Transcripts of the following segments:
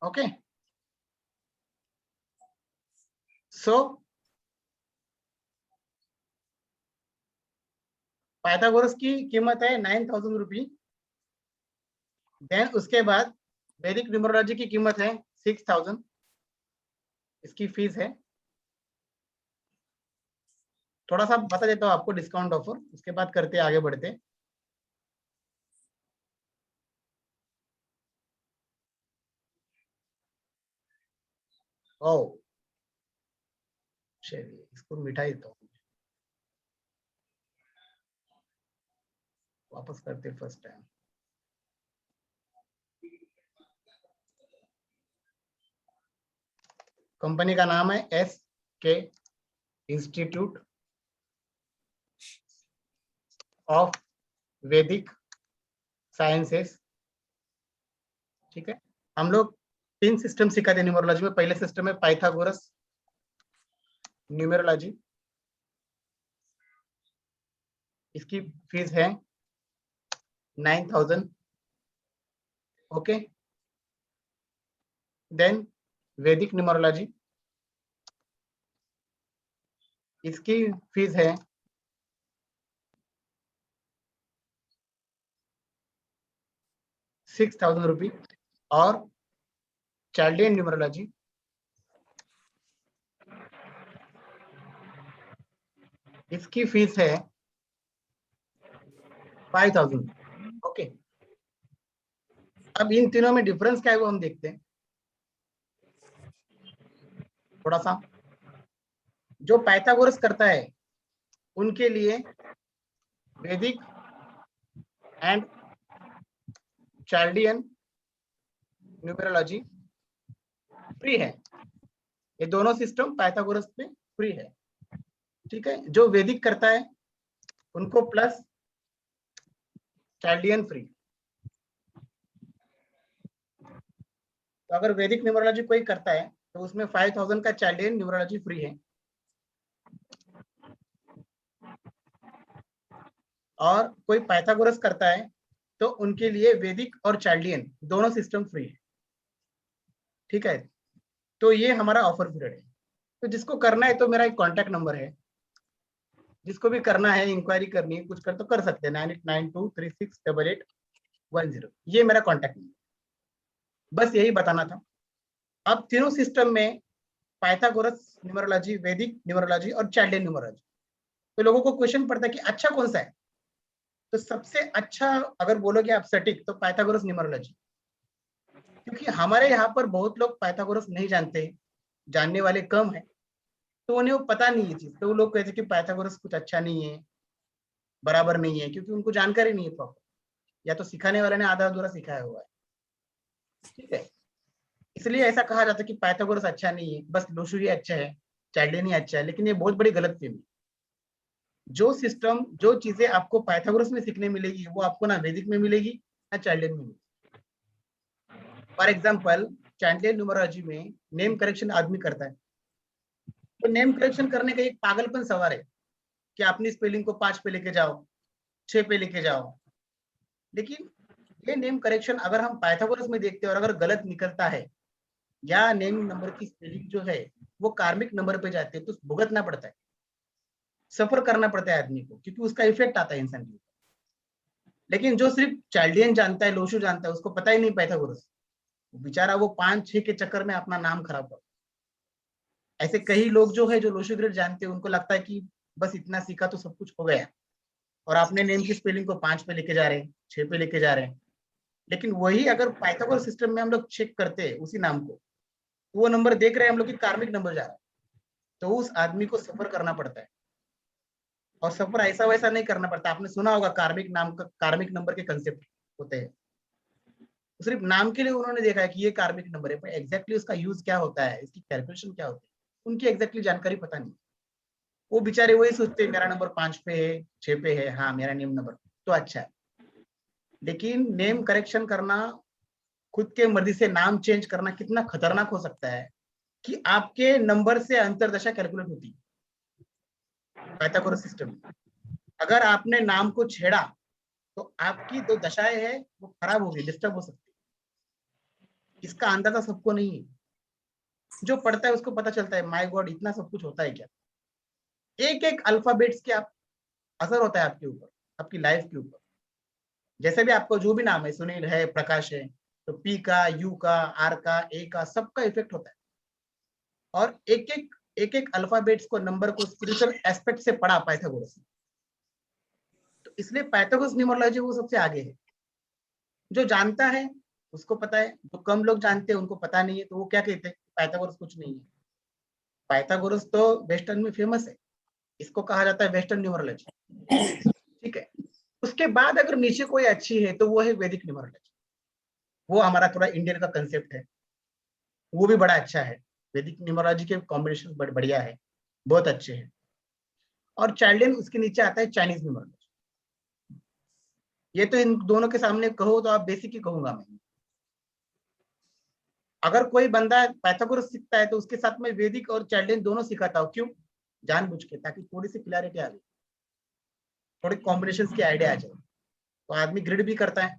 Okay, सो Pythagoras की कीमत है 9,000 रुपी। देन उसके बाद वैदिक न्यूमरोलॉजी की कीमत है 6,000, इसकी फीस है। थोड़ा सा बता देता हूँ आपको डिस्काउंट ऑफर, उसके बाद करते आगे बढ़ते। ओ चलिए इसको मिठाई तो वापस करते फर्स्ट टाइम। कंपनी का नाम है SK इंस्टीट्यूट ऑफ वैदिक साइंसेस। ठीक है, हम लोग 3 सिस्टम सिखाते हैं न्यूमरोलॉजी में। पहले सिस्टम है पाइथागोरस न्यूमरोलॉजी, इसकी फीस है 9,000। ओके, देन वैदिक न्यूमरोलॉजी, इसकी फीस है 6,000 रुपी। और चार्लियन न्यूमरोलॉजी, इसकी फीस है 5,000। ओके, अब इन तीनों में डिफरेंस क्या है वो हम देखते हैं थोड़ा सा। जो पाइथागोरस करता है उनके लिए वैदिक एंड चार्लियन न्यूमरोलॉजी फ्री है। ये दोनों सिस्टम पाइथागोरस पे फ्री है। ठीक है, जो वैदिक करता है उनको प्लस चार्लियन फ्री। तो अगर वैदिक न्यूमरोलॉजी कोई करता है तो उसमें 5,000 का चार्लियन न्यूमरोलॉजी फ्री है। और कोई पाइथागोरस करता है तो उनके लिए वैदिक और चार्लियन दोनों सिस्टम फ्री है। ठीक है, तो ये हमारा ऑफर पीरियड है। तो जिसको करना है तो मेरा एक कॉन्टैक्ट नंबर है, जिसको भी करना है, इंक्वायरी करनी है, कुछ कर तो कर सकते हैं। 9892368810, ये मेरा कॉन्टैक्ट नंबर। बस यही बताना था। अब तीनों सिस्टम में पाइथागोरस न्यूमरोलॉजी, वैदिक न्यूमरोलॉजी और चार्लियन न्यूमरोलॉजी, तो लोगों को क्वेश्चन पड़ता है कि अच्छा कौन सा है। तो सबसे अच्छा अगर बोलोगे आप सटीक तो पाइथागोरस न्यूमरोलॉजी, क्योंकि हमारे यहाँ पर बहुत लोग पाइथागोरस नहीं जानते, जानने वाले कम है, तो उन्हें वो पता नहीं है चीज। तो वो लोग कहते हैं कि पाइथागोरस कुछ अच्छा नहीं है, बराबर नहीं है, क्योंकि उनको जानकारी नहीं है प्रॉपर, या तो सिखाने वाले ने आधा अधूरा सिखाया हुआ है। ठीक है, इसलिए ऐसा कहा जाता है कि पाइथागोरस अच्छा नहीं है, बस लोशु ही अच्छा है, चार्लियन ही अच्छा है। लेकिन ये बहुत बड़ी गलतफहमी। जो सिस्टम, जो चीजें आपको पाइथागोरस में सीखने मिलेगी वो आपको ना वैदिक में मिलेगी ना चार्लियन में मिलेगी। फॉर एग्जाम्पल, चार्लियन न्यूमरोलॉजी में नेम करेक्शन आदमी करता है, तो नेम करेक्शन करने का एक पागलपन सवार है कि अपनी स्पेलिंग को 5 पे लेके जाओ, 6 पे लेके जाओ। लेकिन ये नेम करेक्शन अगर हम पाइथागोरस में देखते हैं और अगर गलत निकलता है, या नेम नंबर की स्पेलिंग जो है वो कार्मिक नंबर पे जाती है, तो भुगतना पड़ता है, सफर करना पड़ता है आदमी को, क्योंकि उसका इफेक्ट आता है इंसान के ऊपर। लेकिन जो सिर्फ चार्लियन जानता है, लोशु जानता है, उसको पता ही नहीं पाइथागोरस, बेचारा वो 5-6 के चक्कर में अपना नाम खराब कर। ऐसे कई लोग जो है जो लोशु ग्रेड जानते हैं, उनको लगता है कि बस इतना सीखा तो सब कुछ हो गया, और आपने नेम की स्पेलिंग को 5 पे लेके जा रहे हैं, 6 पे लेके जा रहे हैं। लेकिन वही अगर पाइथागोरस सिस्टम में हम लोग चेक करते हैं उसी नाम को, तो वो नंबर देख रहे हैं हम लोग कि कार्मिक नंबर जा रहा है, तो उस आदमी को सफर करना पड़ता है। और सफर ऐसा वैसा नहीं करना पड़ता। आपने सुना होगा कार्मिक नाम का, कार्मिक नंबर के कंसेप्ट होते हैं। तो सिर्फ नाम के लिए उन्होंने देखा है कि ये कार्मिक नंबर है, पर एग्जैक्टली उसका यूज क्या होता है, इसकी कैलकुलेशन क्या होती है, उनकी एग्जैक्टली जानकारी पता नहीं। वो बेचारे वही सोचते हैं मेरा नंबर 5 पे है, 6 पे है, हाँ मेरा नेम नंबर तो अच्छा है। लेकिन नेम करेक्शन करना, खुद के मर्जी से नाम चेंज करना कितना खतरनाक हो सकता है कि आपके नंबर से अंतरदशा कैलकुलेट होती है पाइथागोरस सिस्टम में। अगर आपने नाम को छेड़ा तो आपकी जो दशाएं है वो खराब होगी, डिस्टर्ब हो सकती है। इसका अंदाजा सबको नहीं है, जो पढ़ता है उसको पता चलता है माय गॉड इतना सब कुछ होता है क्या। एक एक अल्फाबेट्स के आप असर होता है आपके ऊपर, आपकी लाइफ के ऊपर। जैसे भी आपको जो भी नाम है, सुनील है, प्रकाश है, तो पी का, यू का, आर का, ए का, सबका इफेक्ट होता है। और एक एक अल्फाबेट्स को, नंबर को स्पिरिचुअल एस्पेक्ट से पढ़ा पाइथागोरस ने। तो इसलिए पाइथागोरस न्यूमरोलॉजी वो सबसे आगे है। जो जानता है उसको पता है, जो कम लोग जानते हैं उनको पता नहीं है, तो वो क्या कहते हैं, पाइथागोरस कुछ नहीं है। पाइथागोरस तो वेस्टर्न में फेमस है, इसको कहा जाता है वेस्टर्न न्यूमरोलॉजी। ठीक है। उसके बाद अगर नीचे कोई अच्छी है तो वो है वैदिक न्यूमरोलॉजी। वो हमारा थोड़ा इंडियन का कंसेप्ट है, वो भी बड़ा अच्छा है। वैदिक न्यूमरोलॉजी के कॉम्बिनेशन बढ़िया है, बहुत अच्छे हैं। और चाइल्डियन उसके नीचे आता है चाइनीज न्यूमरोलॉजी। ये तो इन दोनों के सामने कहो तो आप बेसिक ही कहूंगा मैं। अगर कोई बंदा पाइथागोरस सीखता है तो उसके साथ में वैदिक और चाइल्डियन दोनों सिखाता हूँ। क्यों? जानबूझ के, ताकि थोड़ी सी क्लैरिटी आ जाए, थोड़े कॉम्बिनेशन की आइडिया आ जाए, तो आदमी ग्रिड भी करता है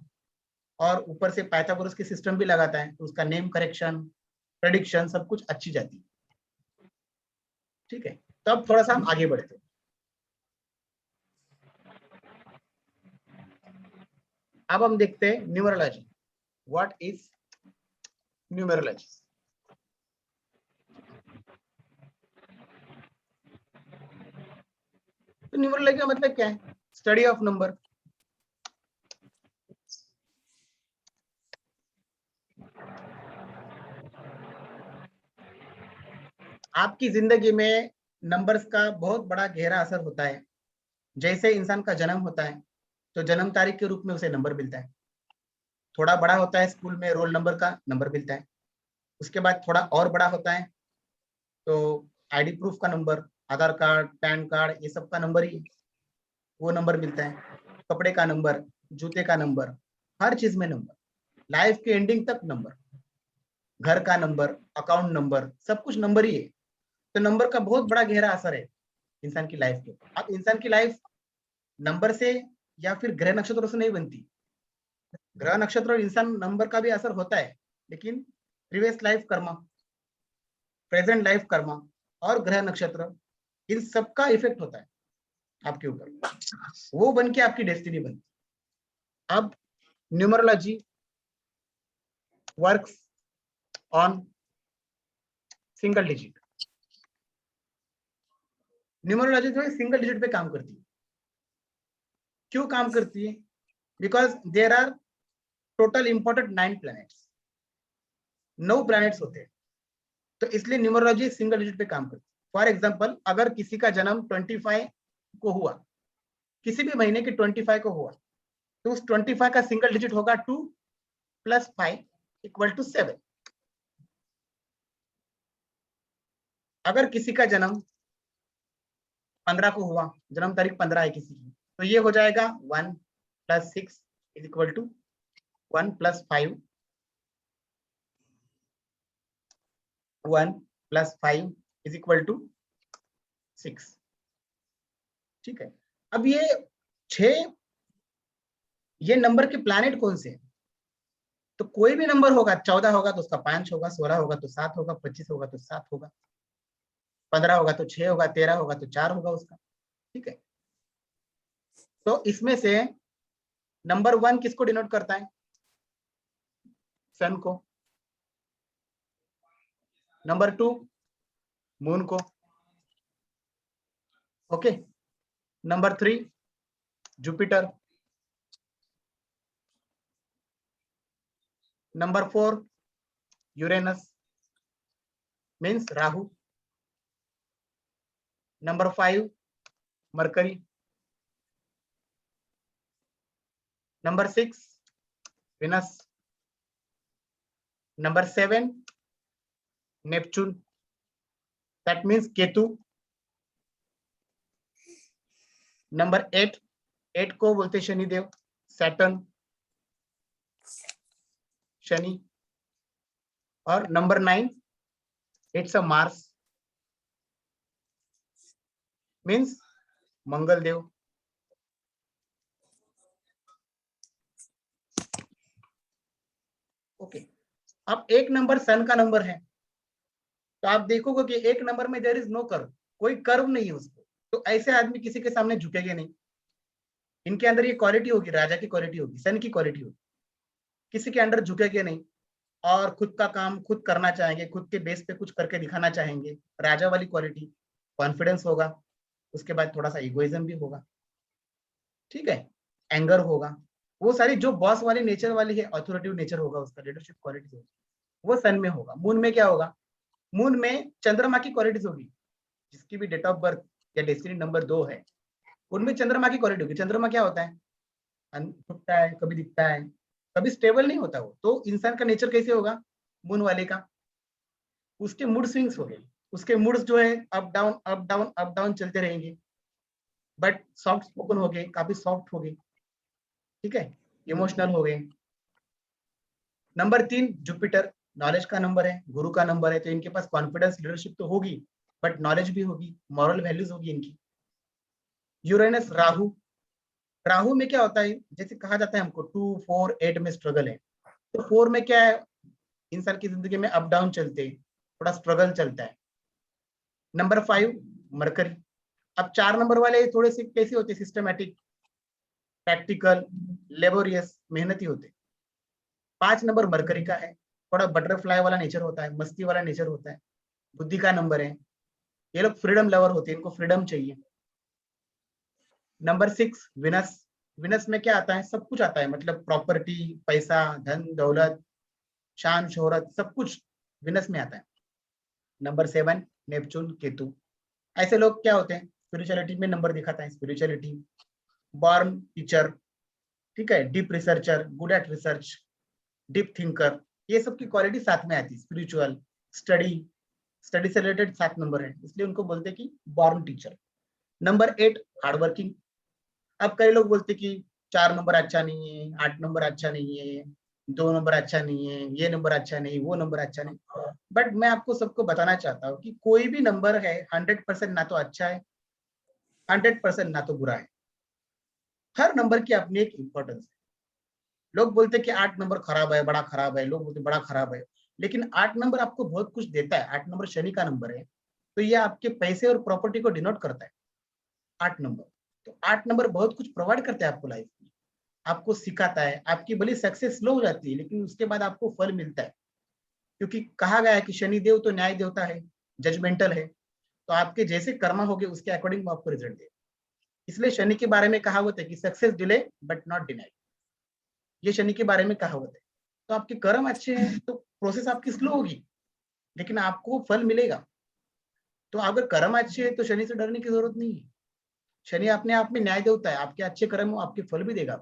और ऊपर से पाइथागोरस के सिस्टम भी लगाता है, तो उसका नेम करेक्शन, प्रेडिक्शन सब कुछ अच्छी जाती है। ठीक है, तो अब थोड़ा सा हम आगे बढ़ते हैं। अब हम देखते हैं न्यूमरोलॉजी। What is numerology? तो न्यूमरोलॉजी का मतलब क्या है? Study of number. आपकी जिंदगी में नंबर्स का बहुत बड़ा गहरा असर होता है। जैसे इंसान का जन्म होता है तो जन्म तारीख के रूप में उसे नंबर मिलता है। थोड़ा बड़ा होता है, स्कूल में रोल नंबर का नंबर मिलता है। उसके बाद थोड़ा और बड़ा होता है तो आईडी प्रूफ का नंबर, आधार कार्ड, पैन कार्ड, ये सब का नंबर ही वो नंबर मिलता है। कपड़े का नंबर, जूते का नंबर, हर चीज में नंबर, लाइफ के एंडिंग तक नंबर, घर का नंबर, अकाउंट नंबर, सब कुछ नंबर ही है। तो नंबर का बहुत बड़ा गहरा असर है इंसान की लाइफ के ऊपर। अब इंसान की लाइफ नंबर से या फिर ग्रह नक्षत्रों से नहीं बनती। ग्रह नक्षत्र और इंसान नंबर का भी असर होता है, लेकिन previous life Karma, present life Karma और ग्रह नक्षत्र, इन सबका इफेक्ट होता है आपके ऊपर। वो बन के आपकी डेस्टिनी बनती। अब numerology works on single digit. Numerology जो है सिंगल डिजिट पे काम करती है। क्यों काम करती है? Because there are total important 9 planets, 9 planets होते हैं। तो इसलिए न्यूमरोलॉजी सिंगल डिजिट पे काम करती है। फॉर एग्जाम्पल, अगर किसी का जन्म 25 को हुआ, किसी भी महीने के 25 को हुआ, तो उस 25 का सिंगल डिजिट होगा 2 + 5 = 7। अगर किसी का जन्म 15 को हुआ, जन्म तारीख 15 है किसी की, तो ये हो जाएगा 1 + 6 = 1 + 5, 1 + 5 = 6। ठीक है। अब ये 6, ये नंबर के प्लैनेट कौन से हैं? तो कोई भी नंबर होगा, 14 होगा तो उसका 5 होगा, 16 होगा तो 7 होगा, 25 होगा तो 7 होगा, 15 होगा तो 6 होगा, 13 होगा तो 4 होगा उसका। ठीक है। तो इसमें से नंबर 1 किसको डिनोट करता है? सन को। नंबर 2 मून को। Okay. Number 3 Jupiter. Number 4 Uranus means Rahu. Number 5 Mercury. Number 6 Venus. Number 7 Neptune, that means Ketu. Number 8 को बोलते शनिदेव, सैटर्न, शनि। और number 9 it's a Mars means Mangal Dev. Okay. अब एक नंबर सन का नंबर है, तो आप देखोगे कि एक नंबर में देयर इज नो कर्व, कोई कर्व नहीं है उसको, तो ऐसे आदमी किसी के सामने झुकेंगे नहीं। इनके अंदर ये क्वालिटी होगी, राजा की क्वालिटी होगी, सन की क्वालिटी होगी, किसी के अंदर झुकेंगे नहीं और खुद का काम खुद करना चाहेंगे, खुद के बेस पे कुछ करके दिखाना चाहेंगे, राजा वाली क्वालिटी। कॉन्फिडेंस होगा, उसके बाद थोड़ा सा इगोइज्म भी होगा, ठीक है, एंगर होगा, वो सारी जो बॉस वाली नेचर वाली है, अथॉरिटिव नेचर होगा उसका, लीडरशिप क्वालिटी होगी, वो सन में होगा। मून में क्या होगा? मून में चंद्रमा की क्वालिटीज होगी, जिसकी भी डेट ऑफ बर्थ या डेस्टिनी नंबर 2 है, उनमें चंद्रमा की क्वालिटी होगी। चंद्रमा क्या होता है? छुपता है, कभी दिखता है, कभी स्टेबल नहीं होता वो। तो इंसान का नेचर कैसे होगा मून वाले का? उसके मूड स्विंग्स हो गए, उसके मूड्स जो है up down up down up down चलते रहेंगे, बट सॉफ्ट स्पोकन हो गए, काफी सॉफ्ट हो गए, ठीक है, इमोशनल हो गए। नंबर 3 जुपिटर, नॉलेज का नंबर है, गुरु का नंबर है, तो इनके पास कॉन्फिडेंस लीडरशिप तो होगी, बट नॉलेज भी होगी, मॉरल वैल्यूज होगी इनकी। यूरेनस राहु, राहु में क्या होता है, जैसे कहा जाता है हमको 2 4 8 में स्ट्रगल है, तो 4 में क्या है, इंसान की जिंदगी में अप डाउन चलते हैं, थोड़ा स्ट्रगल चलता है। Number 5 mercury. अब 4 नंबर वाले थोड़े से कैसे होते, सिस्टमैटिक, प्रैक्टिकल, लेबोरियस, मेहनती होते। 5 नंबर मरकरी का है, थोड़ा बटरफ्लाई वाला नेचर होता है, मस्ती वाला नेचर होता है, बुद्धि का नंबर है, ये लोग फ्रीडम लवर होते हैं, इनको फ्रीडम चाहिए। नंबर 6 विनस, विनस में क्या आता है, सब कुछ आता है, मतलब प्रॉपर्टी, पैसा, धन दौलत, शान शोहरत, सब कुछ विनस में आता है। नंबर 7 नेपचून केतु, ऐसे लोग क्या होते हैं, स्पिरिचुअलिटी में नंबर दिखाता है, स्पिरिचुअलिटी, बॉर्न टीचर, ठीक है, deep researcher, good at research, deep thinker, ये सब की क्वालिटी साथ में आती है। स्पिरिचुअल, स्टडी, स्टडी से रिलेटेड 7 नंबर है, इसलिए उनको बोलते हैं कि बॉर्न टीचर। Number 8 hardworking. अब कई लोग बोलते कि 4 नंबर अच्छा नहीं है, 8 नंबर अच्छा नहीं है, 2 नंबर अच्छा नहीं है, ये नंबर अच्छा नहीं, वो नंबर अच्छा नहीं, बट मैं आपको सबको बताना चाहता हूँ कि कोई भी नंबर है 100% ना तो अच्छा है, 100% ना तो बुरा है। हर नंबर की अपनी एक इंपॉर्टेंस है। लोग बोलते कि 8 नंबर खराब है, बड़ा खराब है, लोग बोलते बड़ा खराब है, लेकिन 8 नंबर आपको बहुत कुछ देता है। 8 नंबर शनि का नंबर है, तो ये आपके पैसे और प्रॉपर्टी को डिनोट करता है 8 नंबर। तो 8 नंबर बहुत कुछ प्रोवाइड करता है आपको लाइफ में, आपको सिखाता है, आपकी भले सक्सेस स्लो हो जाती है लेकिन उसके बाद आपको फल मिलता है, क्योंकि कहा गया है कि शनि देव तो न्याय देवता है, जजमेंटल है, तो आपके जैसे कर्मा होंगे उसके अकॉर्डिंग वो आपको रिजल्ट दे। इसलिए शनि के बारे में कहावत है कि success delay but not deny, ये शनि के बारे में कहावत है। तो आपके कर्म अच्छे हैं तो प्रोसेस आपकी स्लो होगी, लेकिन आपको फल मिलेगा। तो अगर कर्म अच्छे है तो शनि से डरने की जरूरत नहीं है। शनि अपने आप में न्याय देवता है, आपके अच्छे कर्म हो आपके फल भी देगा,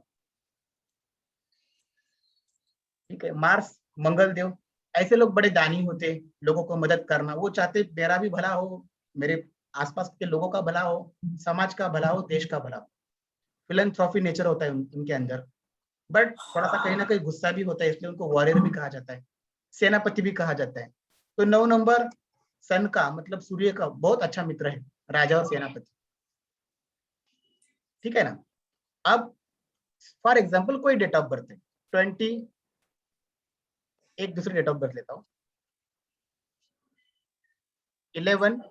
ठीक है। मार्स मंगल देव, ऐसे लोग बड़े दानी होते, लोगों को मदद करना, वो चाहते मेरा भी भला हो, मेरे आसपास के लोगों का भला हो, समाज का भला हो, देश का भला हो। फिलैंथ्रोपी नेचर होता है उनके अंदर, बट थोड़ा सा कहीं ना कहीं गुस्सा भी होता है, इसलिए उनको वॉरियर भी कहा जाता है, सेनापति भी कहा जाता है। तो 9 नंबर सन का मतलब सूर्य का बहुत अच्छा मित्र है, राजा और सेनापति, ठीक है ना। अब फॉर एग्जाम्पल कोई डेट ऑफ बर्थ है 20, एक दूसरी डेट ऑफ बर्थ लेता हूँ, 11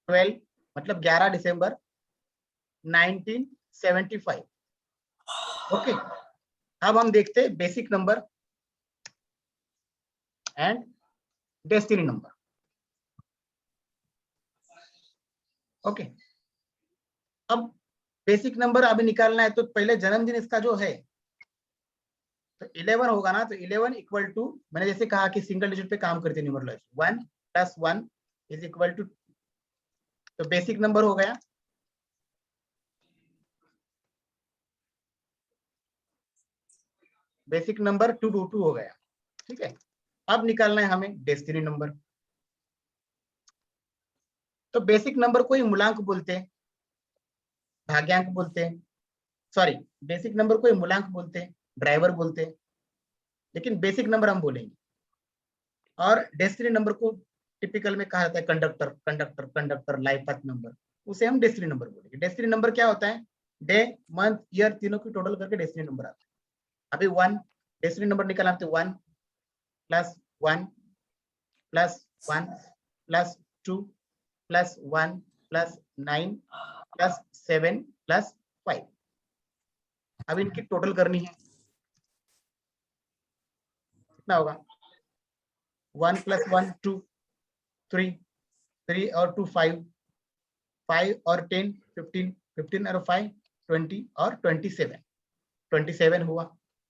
12 मतलब 11 दिसंबर 1975। ओके, अब हम देखते हैं basic number and destiny number. Okay, अब बेसिक नंबर अभी निकालना है, तो पहले जन्मदिन इसका जो है, तो 11 होगा ना, तो 11 इक्वल टू, मैंने जैसे कहा कि सिंगल डिजिट पे काम करते हैं न्यूमरोलॉजी, 1 + 1 इज इक्वल टू, तो बेसिक नंबर हो गया, बेसिक नंबर 222 हो गया, ठीक है। अब निकालना है हमें डेस्टिनी नंबर। तो बेसिक नंबर को ही मूलांक बोलते हैं, भाग्यांक बोलते हैं, सॉरी, बेसिक नंबर को ही मूलांक बोलते हैं, ड्राइवर बोलते हैं, लेकिन बेसिक नंबर हम बोलेंगे। और डेस्टिनी नंबर को टिपिकल में कहा जाता है conductor, conductor, conductor, life path number, उसे हम डेस्टिनी नंबर बोलेंगे। डेस्टिनी नंबर क्या होता है, डे, मंथ, ईयर, तीनों की टोटल करके डेस्टिनी नंबर आता है। अभी 1 डेस्टिनी नंबर निकाला, तो 1 plus 1 plus 1 plus 2 plus 1 plus 9 plus 7 plus 5। अब इनकी टोटल करनी है, कितना होगा? 1 प्लस 1 2 3 3 और 2 5 5 और 10 15 15 और 5 20 और 27 27 हुआ।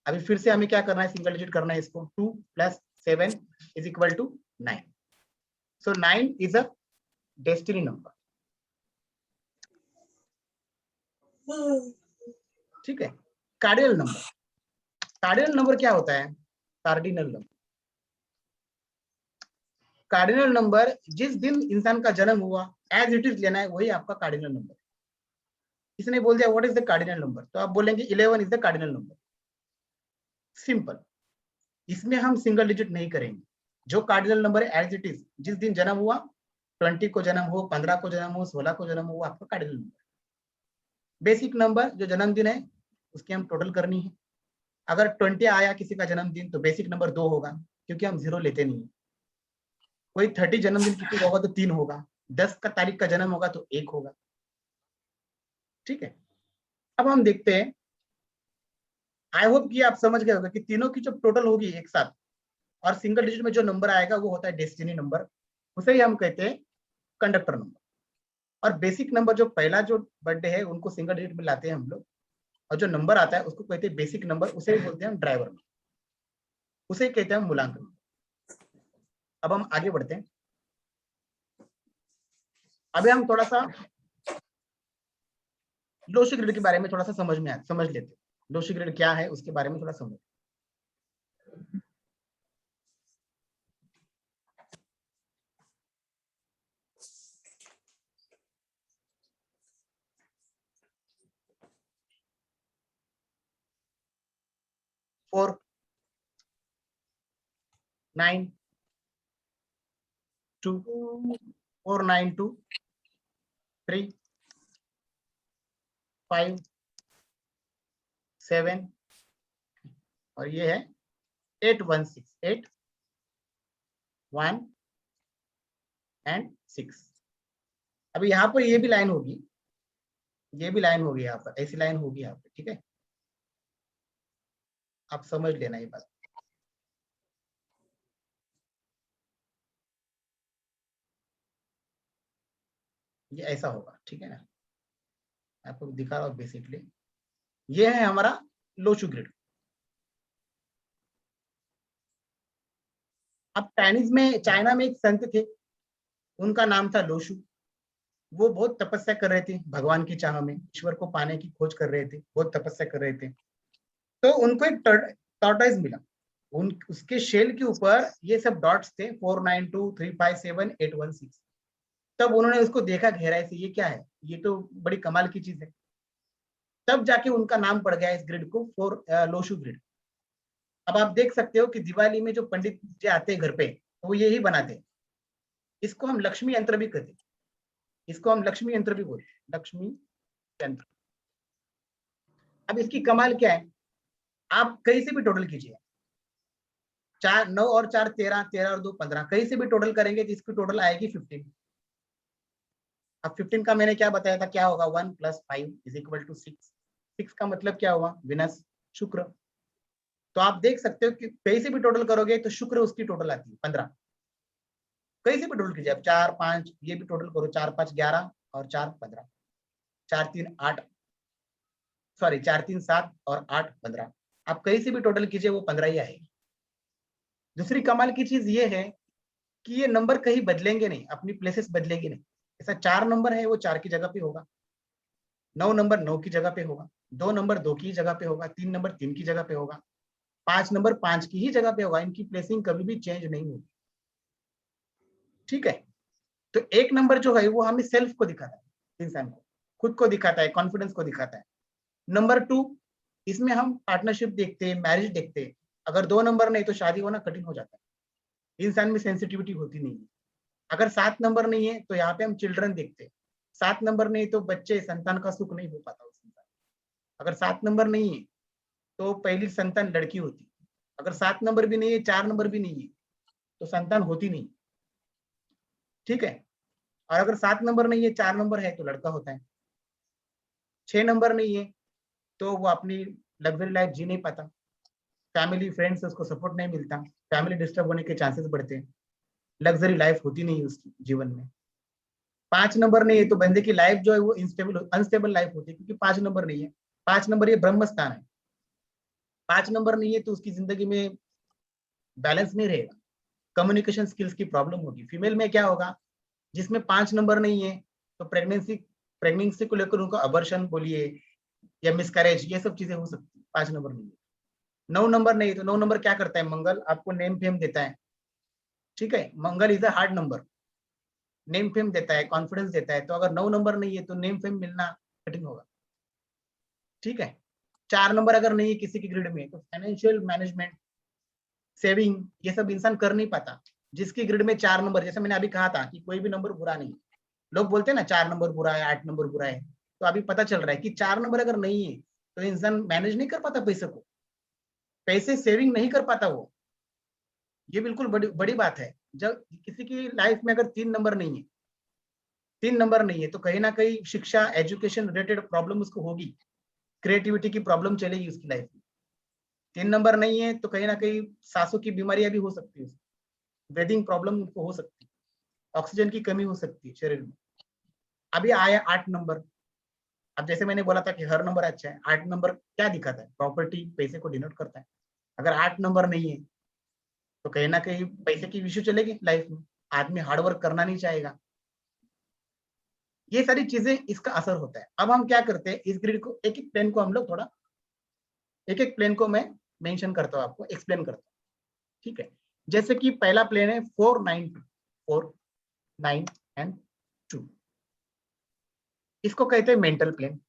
अभी फिर से हमें क्या करना है? सिंगल डिजिट करना है इसको। 2 plus 7 is equal to 9। So 9 is a destiny number. ठीक है। कार्डिनल नंबर, कार्डिनल नंबर क्या होता है? कार्डिनल नंबर, कार्डिनल नंबर जिस दिन इंसान का जन्म हुआ एज इट इज लेना है, वही आपका कार्डिनल नंबर। किसने बोल दिया what is the cardinal number, तो आप बोलेंगे 11 is the cardinal number. Simple, इसमें हम सिंगल डिजिट नहीं करेंगे। जो कार्डिनल नंबर है एज इट इज, जिस दिन जन्म हुआ, 20 को जन्म हो, 15 को जन्म हो, 16 को जन्म हो, आपका कार्डिनल नंबर। बेसिक नंबर जो जन्मदिन है उसकी हम टोटल करनी है। अगर 20 आया किसी का जन्मदिन तो बेसिक नंबर 2 होगा, क्योंकि हम 0 लेते नहीं। कोई 30 जन्मदिन किसी का होगा तो 3 होगा, 10 का तारीख का जन्म होगा तो 1 होगा। ठीक है। अब हम देखते हैं, आई होप कि आप समझ गए होगा कि तीनों की जो टोटल होगी एक साथ और सिंगल डिजिट में जो नंबर आएगा वो होता है डेस्टिनी नंबर, उसे ही हम कहते हैं कंडक्टर नंबर। और बेसिक नंबर जो पहला जो बर्थडे है उनको सिंगल डिजिट में लाते हैं हम लोग, और जो नंबर आता है उसको कहते हैं बेसिक नंबर, उसे ही बोलते हैं हम ड्राइवर नंबर, उसे ही कहते हैं हम मूलांक नंबर। अब हम आगे बढ़ते हैं। अभी हम थोड़ा सा लोशी ग्रिड के बारे में थोड़ा सा समझ लेते हैं। लोशी ग्रिड क्या है उसके बारे में थोड़ा समझ। 4 9 2 4 9 2 3 5 7 और ये है 8 1 6 8 1 एंड 6। अभी यहाँ पर ये भी लाइन होगी, ये भी लाइन होगी, यहाँ पर ऐसी लाइन होगी यहाँ पर। ठीक है, आप समझ लेना ये बात। ये ऐसा होगा, ठीक है ना, आपको दिखा रहा हूँ बेसिकली। ये है हमारा लोशु ग्रिड। अब चाइना में एक संत थे, उनका नाम था लोशु। वो बहुत तपस्या कर रहे थे भगवान की चाह में, ईश्वर को पाने की खोज कर रहे थे, बहुत तपस्या कर रहे थे। तो उनको एक टॉर्टोइज मिला, उसके शेल के ऊपर ये सब डॉट्स थे, 4 9 2 3 5 7 8 1 6। तब उन्होंने उसको देखा गहराई से, ये क्या है, ये तो बड़ी कमाल की चीज है। तब जाके उनका नाम पड़ गया इस ग्रिड को लोशु ग्रिड। अब आप देख सकते हो कि दिवाली में जो पंडित जी आते हैं घर पे, तो वो यही बनाते हैं। इसको हम लक्ष्मी यंत्र भी कहते हैं, इसको हम लक्ष्मी यंत्र भी बोलते हैं, लक्ष्मी यंत्र। अब इसकी कमाल क्या है, आप कहीं से भी टोटल कीजिए, 4 9 और 4 13, 13 और 2 15, कहीं से भी टोटल करेंगे तो इसकी टोटल आएगी 15। अब 15 का मैंने क्या बताया था, क्या होगा, 1 प्लस 5 इज इक्वल टू 6। 6 का मतलब क्या हुआ, विनस, शुक्र। तो आप देख सकते हो कि कहीं से भी टोटल करोगे तो शुक्र उसकी टोटल आती है 15। कहीं से भी टोटल कीजिए, अब 4 5 ये भी टोटल करो, 4 5 11 और 4 15, 4 3 8, सॉरी 4 3 7 और 8 15। आप कहीं से भी टोटल कीजिए वो 15 ही आएगी। दूसरी कमाल की चीज ये है कि ये नंबर कहीं बदलेंगे नहीं, अपनी प्लेसेस बदलेगी नहीं। ऐसा 4 नंबर है वो 4 की जगह पे होगा, 9 नंबर 9 की जगह पे होगा, 2 नंबर 2 की जगह पे होगा, 3 नंबर 3 की जगह पे होगा, 5 नंबर 5 की ही जगह पे होगा। इनकी प्लेसिंग कभी भी चेंज नहीं होगी। ठीक है, तो एक नंबर जो है वो हमें सेल्फ को दिखाता है, इंसान को खुद को दिखाता है, कॉन्फिडेंस को दिखाता है। नंबर 2, इसमें हम पार्टनरशिप देखते हैं, मैरिज देखते हैं। अगर 2 नंबर नहीं तो शादी होना कठिन हो जाता है, इंसान में सेंसिटिविटी होती नहीं है। अगर 7 नंबर नहीं है तो यहाँ पे हम चिल्ड्रन देखते हैं। 7 नंबर नहीं तो बच्चे, संतान का सुख नहीं हो पाता उस इंसान। अगर 7 नंबर नहीं है तो पहली संतान लड़की होती, अगर 7 नंबर भी नहीं है, 4 नंबर भी नहीं है, तो संतान होती नहीं। ठीक है। और अगर 7 नंबर नहीं है, 4 नंबर है, तो लड़का होता है। 6 नंबर नहीं है तो वो अपनी लग्जरी लाइफ जी नहीं पाता, फैमिली फ्रेंड्स से उसको सपोर्ट नहीं मिलता, फैमिली डिस्टर्ब होने के चांसेस बढ़ते हैं, लग्जरी लाइफ होती नहीं उसकी जीवन में। 5 नंबर नहीं है तो बंदे की लाइफ जो है वो अनस्टेबल लाइफ होती है, क्योंकि 5 नंबर नहीं है। 5 नंबर ये ब्रह्म स्थान है। 5 नंबर नहीं है तो उसकी जिंदगी में बैलेंस नहीं रहेगा, कम्युनिकेशन स्किल्स की प्रॉब्लम होगी। फीमेल में क्या होगा, जिसमें 5 नंबर नहीं है तो प्रेगनेंसी को लेकर उनको अबर्शन बोलिए या मिसकैरेज, ये सब चीजें हो सकती है। 5 नंबर नहीं है। 9 नंबर नहीं तो 9 नंबर क्या करता है, मंगल आपको नेम फेम देता है। ठीक है, Mangal is a hard number, name fame देता है, कॉन्फिडेंस देता है। तो अगर 9 नंबर नहीं है तो नेम फेम मिलना कठिन होगा। ठीक है। 4 नंबर अगर नहीं है किसी की ग्रिड में तो फाइनेंशियल मैनेजमेंट, सेविंग, ये सब इंसान कर नहीं पाता। जिसकी ग्रिड में 4 नंबर, जैसे मैंने अभी कहा था कि कोई भी नंबर बुरा नहीं है, लोग बोलते हैं ना 4 नंबर बुरा है, 8 नंबर बुरा है, तो अभी पता चल रहा है कि 4 नंबर अगर नहीं है तो इंसान मैनेज नहीं कर पाता पैसे को, पैसे सेविंग नहीं कर पाता वो। ये बिल्कुल बड़ी बड़ी बात है। जब किसी की लाइफ में अगर 3 नंबर नहीं है, 3 नंबर नहीं है तो कहीं ना कहीं शिक्षा एजुकेशन रिलेटेड प्रॉब्लम उसको होगी, क्रिएटिविटी की प्रॉब्लम चलेगी उसकी लाइफ में। 3 नंबर नहीं है तो कहीं ना कहीं सांसों की बीमारियां भी हो सकती है, ब्रीदिंग प्रॉब्लम उनको हो सकती है, ऑक्सीजन की कमी हो सकती है शरीर में। अभी आया 8 नंबर। अब जैसे मैंने बोला था कि हर नंबर अच्छा है, 8 नंबर क्या दिखाता है, प्रॉपर्टी, पैसे को डिनोट करता है। अगर 8 नंबर नहीं है तो कहीं ना कहीं पैसे की इश्यू चलेगी लाइफ में, आदमी हार्डवर्क करना नहीं चाहेगा। ये सारी चीजें इसका असर होता है। अब हम क्या करते हैं, इस ग्रिड को एक एक प्लेन को हम लोग थोड़ा, एक एक प्लेन को मैं मेंशन करता हूँ, आपको एक्सप्लेन करता हूँ। ठीक है। जैसे कि पहला प्लेन है 4 9 2, 4 9 एंड 2, इसको कहते हैं मेंटल प्लेन।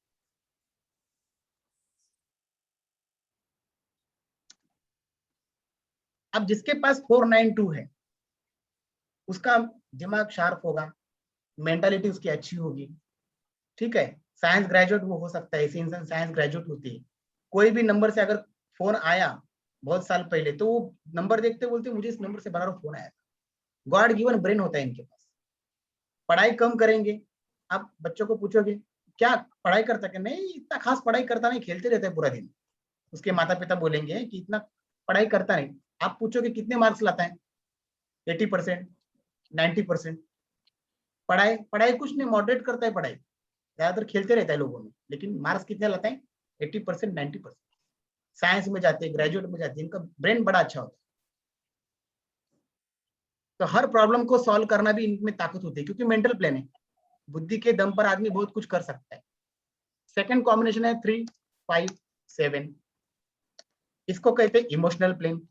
अब जिसके पास 4 9 2 है उसका दिमाग शार्प होगा, मेंटालिटी उसकी अच्छी होगी। ठीक है। साइंस ग्रेजुएट वो हो सकता है, ऐसे इंसान साइंस ग्रेजुएट होती है। कोई भी नंबर से अगर फोन आया बहुत साल पहले तो वो नंबर देखते बोलते मुझे इस नंबर से बार फोन आया। गॉड गिवन ब्रेन होता है इनके पास। पढ़ाई कम करेंगे, आप बच्चों को पूछोगे क्या पढ़ाई करता है, नहीं इतना खास पढ़ाई करता नहीं, खेलते रहता है पूरा दिन। उसके माता पिता बोलेंगे कि इतना पढ़ाई करता नहीं। आप पूछोगे कितने मार्क्स लाता है, 80%, 90%। पढ़ाई पढ़ाई कुछ नहीं, मॉडरेट करता है पढ़ाई, ज्यादातर खेलते रहता है लोगों में, लेकिन मार्क्स कितने लाता है, 80%, 90%। साइंस में जाते हैं, ग्रेजुएट में जाते हैं, इनका ब्रेन बड़ा अच्छा होता है। तो हर प्रॉब्लम को सॉल्व करना भी इनमें ताकत होती है, क्योंकि मेंटल प्लेन है, बुद्धि के दम पर आदमी बहुत कुछ कर सकता है। सेकंड कॉम्बिनेशन है 3 5 7, इसको कहते हैं इमोशनल प्लेन।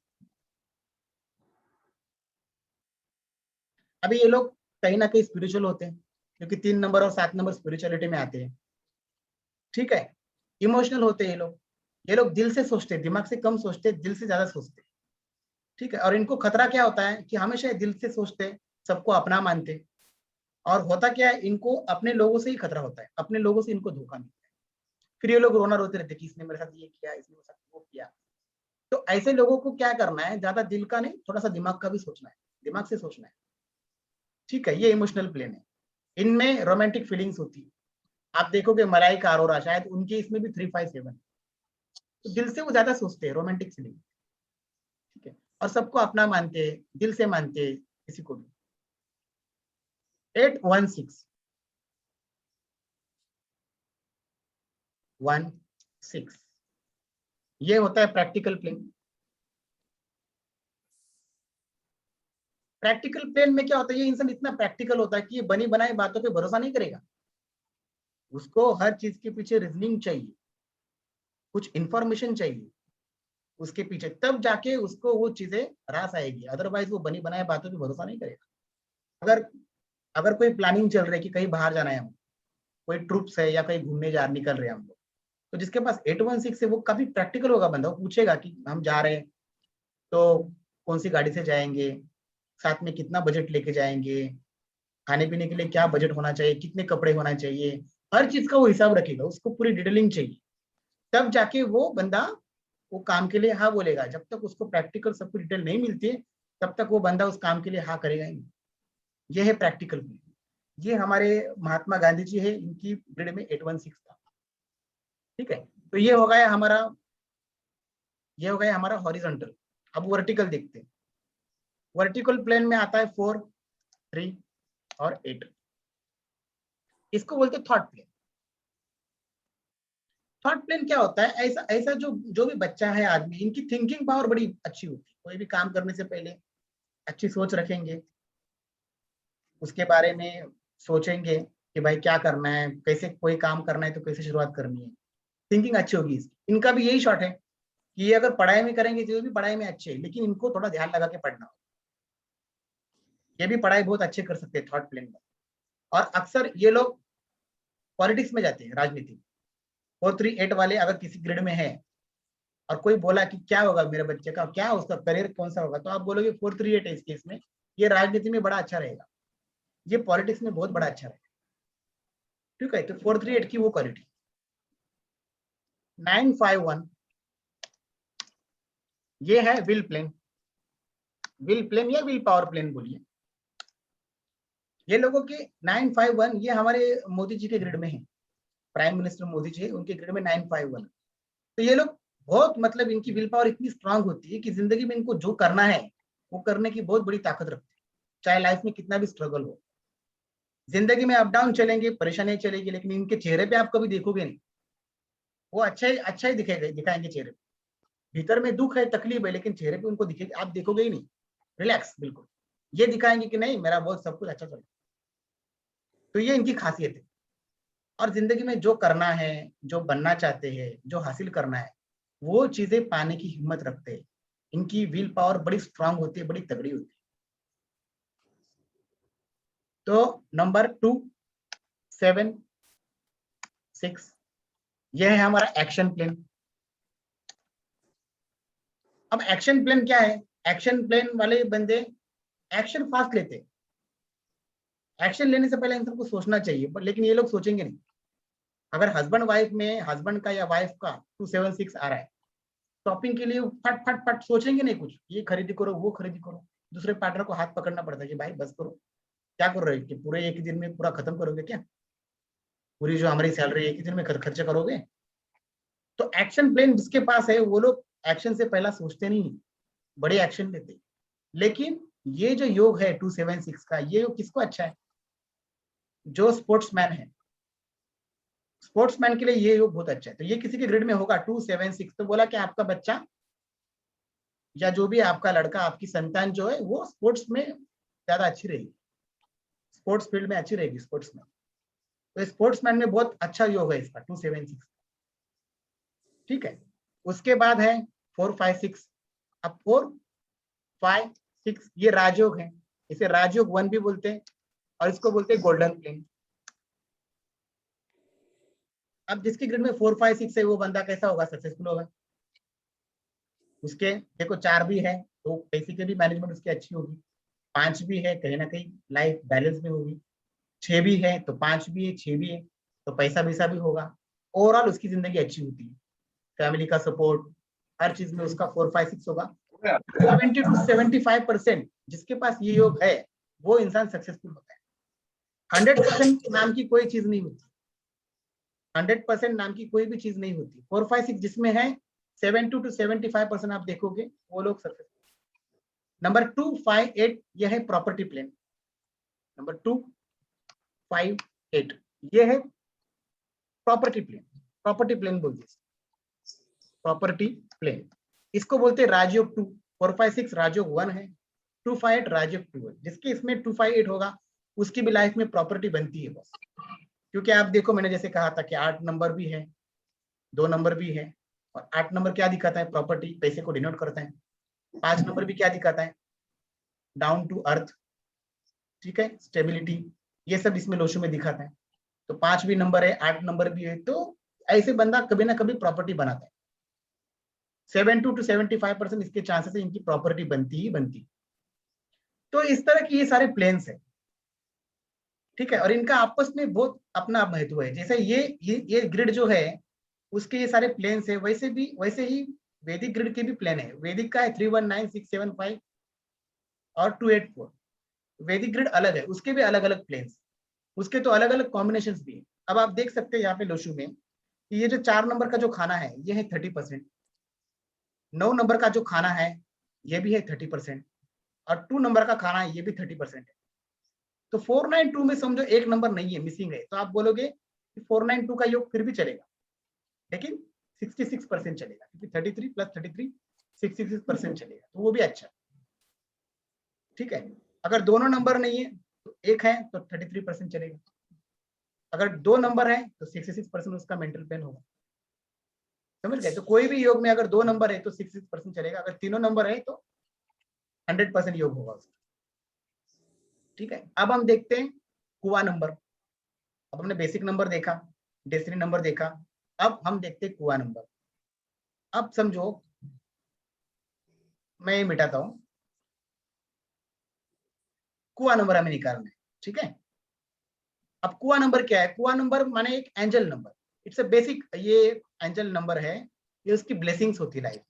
अभी ये लोग कहीं ना कहीं स्पिरिचुअल होते हैं, क्योंकि 3 नंबर और 7 नंबर स्पिरिचुअलिटी में आते हैं। ठीक है। इमोशनल होते हैं ये लोग, ये लोग दिल से सोचते हैं, दिमाग से कम सोचते हैं, दिल से ज्यादा सोचते हैं। ठीक है। और इनको खतरा क्या होता है कि हमेशा ये दिल से सोचते हैं, सबको अपना मानते हैं। और होता क्या है, इनको अपने लोगों से ही खतरा होता है, अपने लोगों से इनको धोखा मिलता है। फिर ये लोग रोना रोते रहते कि इसने मेरे साथ ये किया, इसने मेरे साथ वो किया। तो ऐसे लोगों को क्या करना है, ज्यादा दिल का नहीं, थोड़ा सा दिमाग का भी सोचना है, दिमाग से सोचना है। ठीक है। ये इमोशनल प्लेन है। इनमें रोमांटिक फीलिंग्स होती है। आप देखोगे मलाइका अरोरा, शायद उनके इसमें भी 3 5 7, तो दिल से वो ज्यादा सोचते हैं, रोमांटिक फीलिंग। ठीक है। और सबको अपना मानते हैं, दिल से मानते हैं किसी को भी। 8 1 6, 1 6, ये होता है प्रैक्टिकल प्लेन। प्रैक्टिकल प्लेन में क्या होता है, ये इंसान इतना प्रैक्टिकल होता है कि ये बनी बनाई बातों पे भरोसा नहीं करेगा। उसको हर चीज के पीछे रीजनिंग चाहिए, कुछ इंफॉर्मेशन चाहिए उसके पीछे, तब जाके उसको वो चीजें रास आएगी, अदरवाइज वो बनी बनाए बातों पे भरोसा नहीं करेगा। अगर अगर कोई प्लानिंग चल रही है कि कहीं बाहर जाना है, हम कोई ट्रुप्स है या कहीं घूमने जा निकल रहे हैं हम लोग, तो जिसके पास 816 है वो काफी प्रैक्टिकल होगा बंदा। वो पूछेगा कि हम जा रहे हैं तो कौन सी गाड़ी से जाएंगे, साथ में कितना बजट लेके जाएंगे, खाने पीने के लिए क्या बजट होना चाहिए, कितने कपड़े होना चाहिए, हर चीज का वो हिसाब रखेगा, उसको पूरी डिटेलिंग चाहिए। तब जाके वो बंदा वो काम के लिए हाँ बोलेगा। जब तक उसको प्रैक्टिकल सब कुछ डिटेल नहीं मिलती है तब तक वो बंदा उस काम के लिए हाँ करेगा ही नहीं। ये है प्रैक्टिकल प्लेन। ये हमारे महात्मा गांधी जी है, इनकी ग्रिड में 816 था। ठीक है, तो ये हो गया हमारा हॉरिजॉन्टल। अब वर्टिकल देखते हैं। वर्टिकल प्लेन में आता है 4, 3 और 8। इसको बोलते हैं थॉट प्लेन। थॉट प्लेन क्या होता है? ऐसा ऐसा जो भी बच्चा है, आदमी, इनकी थिंकिंग पावर बड़ी अच्छी होती है। कोई भी काम करने से पहले अच्छी सोच रखेंगे, उसके बारे में सोचेंगे कि भाई क्या करना है, कैसे कोई काम करना है तो कैसे शुरुआत करनी है। थिंकिंग अच्छी होगी इसकी। इनका भी यही शॉट है कि ये अगर पढ़ाई में करेंगे तो ये भी पढ़ाई में अच्छे है, लेकिन इनको थोड़ा ध्यान लगा के पढ़ना हो। ये भी पढ़ाई बहुत अच्छे कर सकते हैं थॉट प्लेन में। और अक्सर ये लोग पॉलिटिक्स में जाते हैं, राजनीति। 438 वाले अगर किसी ग्रेड में है और कोई बोला कि क्या होगा मेरे बच्चे का, क्या उसका करियर कौन सा होगा, तो आप बोलोगे 438 है इस केस में, ये राजनीति में बड़ा अच्छा रहेगा, ये पॉलिटिक्स में बहुत बड़ा अच्छा रहेगा। ठीक है, तो 438 की वो क्वालिटी। 951 ये है विल प्लेन। विल प्लेन या विल पावर प्लेन बोलिए। ये लोगों के 951 ये हमारे मोदी जी के ग्रिड में है। प्राइम मिनिस्टर मोदी जी उनके ग्रिड में 951। तो ये लोग बहुत, मतलब इनकी विल पावर इतनी स्ट्रांग होती है कि जिंदगी में इनको जो करना है वो करने की बहुत बड़ी ताकत रखते हैं, चाहे लाइफ में कितना भी स्ट्रगल हो। जिंदगी में अप डाउन चलेंगे, परेशानी चलेगी, लेकिन इनके चेहरे पे आप कभी देखोगे नहीं, वो अच्छा ही दिखाएंगे चेहरे पे। भीतर में दुख है, तकलीफ है, लेकिन चेहरे पे उनको दिखेगा, आप देखोगे ही नहीं, रिलैक्स बिल्कुल। ये दिखाएंगे कि नहीं मेरा बहुत सब कुछ अच्छा चल रहा है। तो ये इनकी खासियत है। और जिंदगी में जो करना है, जो बनना चाहते हैं, जो हासिल करना है, वो चीजें पाने की हिम्मत रखते हैं। इनकी विल पावर बड़ी स्ट्रांग होती है, बड़ी तगड़ी होती है। तो नंबर 2, 7, 6 यह है हमारा एक्शन प्लेन। अब एक्शन प्लेन क्या है? एक्शन प्लेन वाले बंदे एक्शन फास्ट लेते हैं। एक्शन लेने से पहले इंसान को सोचना चाहिए, लेकिन ये लोग सोचेंगे नहीं। अगर हस्बैंड वाइफ में, हस्बैंड का या वाइफ का 276 आ रहा है, शॉपिंग के लिए फट फट फट सोचेंगे नहीं कुछ, ये खरीदी करो वो खरीदी करो। दूसरे पार्टनर को हाथ पकड़ना पड़ता है कि भाई बस करो, क्या कर रहे हो कि पूरे एक ही दिन में पूरा खत्म करोगे क्या? पूरी जो हमारी सैलरी एक ही दिन में खर्चा करोगे? तो एक्शन प्लान जिसके पास है वो लोग एक्शन से पहला सोचते नहीं, बड़े एक्शन लेते। लेकिन ये जो योग है 276 का, ये योग किसको अच्छा है? जो स्पोर्ट्समैन है, स्पोर्ट्समैन के लिए ये योग बहुत अच्छा है। तो ये किसी के ग्रिड में होगा 276। तो बोला कि आपका बच्चा या जो भी आपका लड़का, आपकी संतान जो है वो स्पोर्ट्स में ज्यादा अच्छी रहेगी, स्पोर्ट्स फील्ड में अच्छी रहेगी, स्पोर्ट्समैन। तो स्पोर्ट्समैन में बहुत अच्छा योग है इसका 276। ठीक है, उसके बाद है 456। अब 456 ये राजयोग है, इसे राजयोग 1 भी बोलते हैं और इसको बोलते हैं गोल्डन प्लेन। अब जिसके ग्रिड में 456 है वो बंदा कैसा होगा? सक्सेसफुल होगा। उसके देखो 4 भी है तो पैसे की भी मैनेजमेंट उसकी अच्छी होगी। 5 भी है, कहीं ना कहीं लाइफ बैलेंस में होगी। 6 भी है तो 5 भी है, 6 भी है तो पैसा वैसा भी होगा। ओवरऑल उसकी जिंदगी अच्छी होती है, फैमिली का सपोर्ट, हर चीज में उसका 456 होगा। 70 to 75% जिसके पास ये योग है वो इंसान सक्सेसफुल होता है। 100% नाम की कोई चीज नहीं होती, 100% नाम की कोई भी चीज नहीं होती। 456 जिसमें है 70 to 75% आप देखोगे वो लोग सक्सेसफुल। नंबर 258 यह है प्रॉपर्टी प्लेन। नंबर 258 ये है प्रॉपर्टी प्लेन। प्रॉपर्टी प्लेन बोलते हैं, प्रॉपर्टी प्लेन इसको बोलते हैं राजयोग 2। 456 राजयोग 1 है, 258 राजयोग 2 है। जिसके इसमें 258 होगा उसकी भी लाइफ में प्रॉपर्टी बनती है बस। क्योंकि आप देखो मैंने जैसे कहा था कि 8 नंबर भी है, 2 नंबर भी है, और 8 नंबर क्या दिखाता है? प्रॉपर्टी, पैसे को डिनोट करता है। 5 नंबर भी क्या दिखाता है? डाउन टू अर्थ, ठीक है, स्टेबिलिटी, ये सब इसमें लोशो में दिखाता है। तो 5 भी नंबर है, 8 नंबर भी है, तो ऐसे बंदा कभी ना कभी प्रॉपर्टी बनाता है। 70 to 75% इसके चांसेस है इनकी प्रॉपर्टी बनती ही बनती। तो इस तरह की ये सारे प्लेन्स है, ठीक है, और इनका आपस में बहुत अपना महत्व है। जैसे ये ग्रिड जो है उसके ये सारे प्लेन्स है, वैसे ही वैदिक ग्रिड के भी प्लेन है, वैदिक का है 319,675 और 284। वैदिक ग्रिड अलग है, उसके भी अलग अलग प्लेन्स, उसके तो अलग अलग कॉम्बिनेशंस भी है। अब आप देख सकते हैं यहाँ पे लोशु में कि ये जो 4 नंबर का जो खाना है ये है 30%, 9 नंबर का जो खाना है ये भी है 30%, और 2 नंबर का खाना है ये भी 30% है। तो 492 में समझो एक नंबर नहीं है, मिसिंग है, तो आप बोलोगे कि 492 का योग फिर भी चलेगा, लेकिन 66% चलेगा, क्योंकि 33 प्लस 33 66% चलेगा, तो वो भी अच्छा। ठीक है, अगर दोनों नंबर नहीं है तो एक है तो 33% चलेगा, अगर 2 नंबर है तो 66% उसका मेंटल पेन होगा। समझ गए? तो कोई भी योग में अगर 2 नंबर है तो 66% चलेगा, अगर तीनों नंबर है तो 100% योग होगा उसका। ठीक है, अब हम देखते हैं कुआ नंबर। अब हमने बेसिक नंबर देखा, डेसिनी नंबर देखा, अब हम देखते हैं कुआ नंबर। अब समझो मैं ये मिटाता हूं, कुआ नंबर हमें निकालना है। ठीक है, अब कुआ नंबर क्या है? कुआ नंबर माने एक angel number, it's a basic, ये एंजल नंबर है, ये उसकी ब्लेसिंग्स होती है लाइफ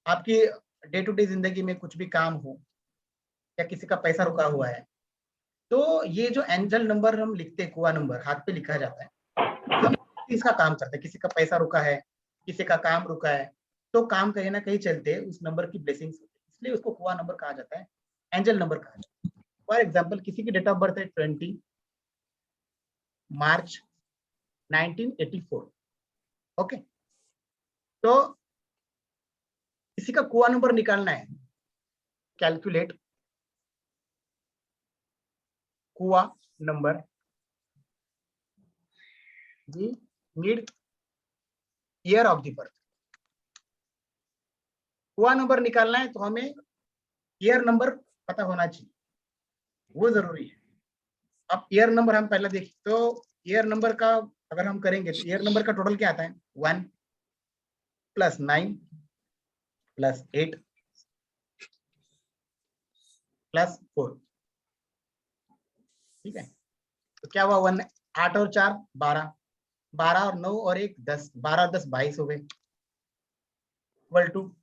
आपकी, डे टू डे जिंदगी में कुछ भी काम हो या किसी का पैसा रुका हुआ है, तो ये जो एंजल नंबर हम लिखते हैं, कुआ नंबर हाथ पे लिखा जाता है, हम इसका काम करते हैं, किसी का पैसा रुका है, किसी का काम रुका है, तो काम कहीं ना कहीं चलते उस नंबर की ब्लेसिंग्स होती है, इसलिए उसको कुआ नंबर कहा जाता है, एंजल नंबर कहा जाता है। फॉर एग्जाम्पल किसी की डेट ऑफ बर्थ है 20 मार्च 1984। ओके, तो किसी का कुआ नंबर निकालना है, calculate kua number, we need year of the birth. Kua number निकालना है तो हमें ईयर नंबर पता होना चाहिए, वो जरूरी है। अब ईयर नंबर हम पहले देखें, तो ईयर नंबर का अगर हम करेंगे तो ईयर नंबर का टोटल क्या आता है? 1 + 9 + 8 + 4। ठीक है, तो क्या हुआ? 1 8 और 4 12, 12 और 9 और 1 10, 12 और 10 22 हो गए, इक्वल टू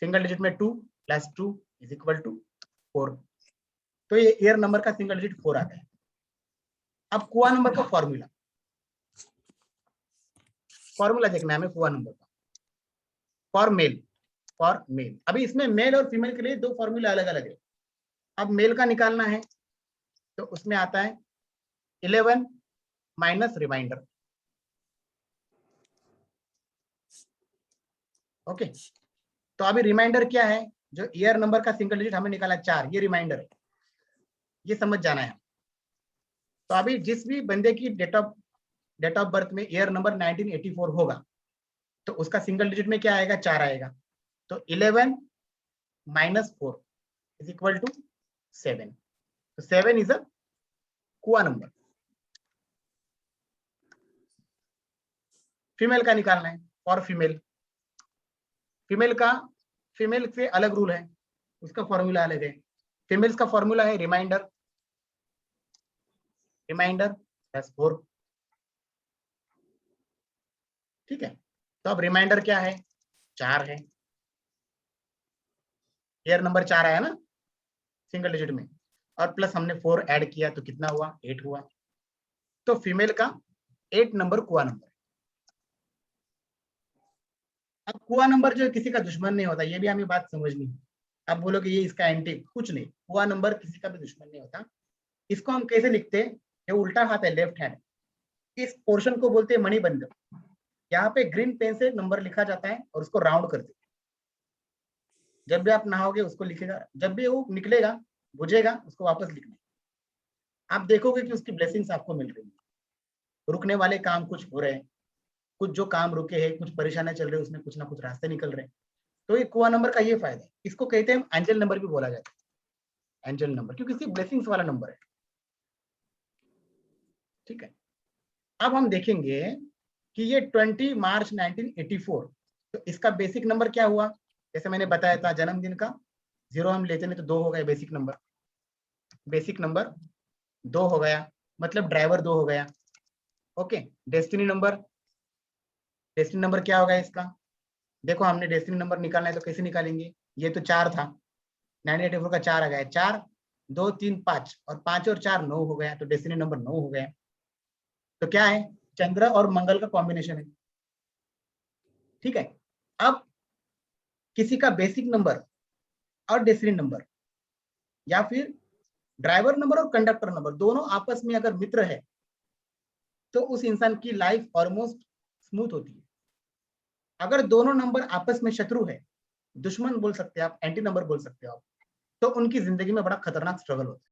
सिंगल डिजिट में 2 + 2 = 4। तो ये ईयर नंबर का सिंगल डिजिट 4 आ गया। अब कुआ नंबर का फॉर्मूला देखना है हमें कुआ नंबर का, फॉर मेल। अभी इसमें मेल और फीमेल के लिए 2 फॉर्मूला अलग अलग है। अब मेल का निकालना है तो उसमें आता है 11 माइनस रिमाइंडर। ओके, तो अभी रिमाइंडर क्या है? जो ईयर नंबर का सिंगल डिजिट हमें निकाला 4, ये रिमाइंडर है, ये समझ जाना है। तो अभी जिस भी बंदे की डेट ऑफ बर्थ में ईयर नंबर 1984 होगा तो उसका सिंगल डिजिट में क्या आएगा? 4 आएगा। तो 11 माइनस 4 = 7। तो 7 इज अ कुआ नंबर। फीमेल का निकालना है, और फीमेल का, फीमेल से अलग रूल है, उसका फॉर्मूला अलग है। फीमेल्स का फॉर्मूला है रिमाइंडर +4। ठीक है, तो अब रिमाइंडर क्या है? 4 है, ईयर नंबर 4 आया ना सिंगल डिजिट में, और प्लस हमने 4 ऐड किया तो कितना हुआ? 8 हुआ। तो फीमेल का 8 नंबर कुआ नंबर। अब कुआ नंबर जो है किसी का दुश्मन नहीं होता, ये भी हमें बात समझनी है। आप बोलोगे ये इसका एंटी, कुछ नहीं, कुआ नंबर किसी का भी दुश्मन नहीं होता। इसको हम कैसे लिखते हैं? ये उल्टा हाथ है, लेफ्ट हैंड, इस पोर्शन को बोलते हैं मणिबंध। यहाँ पे ग्रीन पेन से नंबर लिखा जाता है और उसको राउंड करते हैं। जब भी आप नहाओगे उसको लिखेगा, जब भी वो निकलेगा बुझेगा उसको वापस लिखना। आप देखोगे कि उसकी ब्लेसिंग्स आपको मिल रही है, रुकने वाले काम कुछ हो रहे हैं, कुछ जो काम रुके हैं, कुछ परेशानियां चल रही है, उसमें कुछ ना कुछ रास्ते निकल रहे हैं। तो ये कुआ नंबर का ये फायदा है, इसको कहते हैं एंजल नंबर भी बोला जाता है, एंजल नंबर, क्योंकि इसकी ब्लेसिंग्स वाला नंबर है। ठीक है, अब हम देखेंगे कि ये 20 मार्च 1984, तो इसका बेसिक नंबर क्या हुआ? जैसे मैंने बताया था जन्मदिन का 0 हम लेते नहीं तो 2 हो गए बेसिक नंबर, बेसिक नंबर 2 हो गया, मतलब ड्राइवर 2 हो गया। ओके, डेस्टिनी नंबर क्या होगा इसका? देखो हमने डेस्टिनी नंबर निकालना है तो कैसे निकालेंगे, ये तो 4 था, 984 का 4 आ गया, 4 2 3 5 और 5 और 4 9 हो गया, तो डेस्टिनी नंबर 9 हो गया। तो क्या है, चंद्र और मंगल का कॉम्बिनेशन है। ठीक है, अब किसी का बेसिक नंबर और डेस्टिनी नंबर या फिर ड्राइवर नंबर और कंडक्टर नंबर दोनों आपस में अगर मित्र है तो उस इंसान की लाइफ ऑलमोस्ट स्मूथ होती है। अगर दोनों नंबर आपस में शत्रु है, दुश्मन बोल सकते हैं आप, एंटी नंबर बोल सकते हो आप, तो उनकी जिंदगी में बड़ा खतरनाक स्ट्रगल होता है।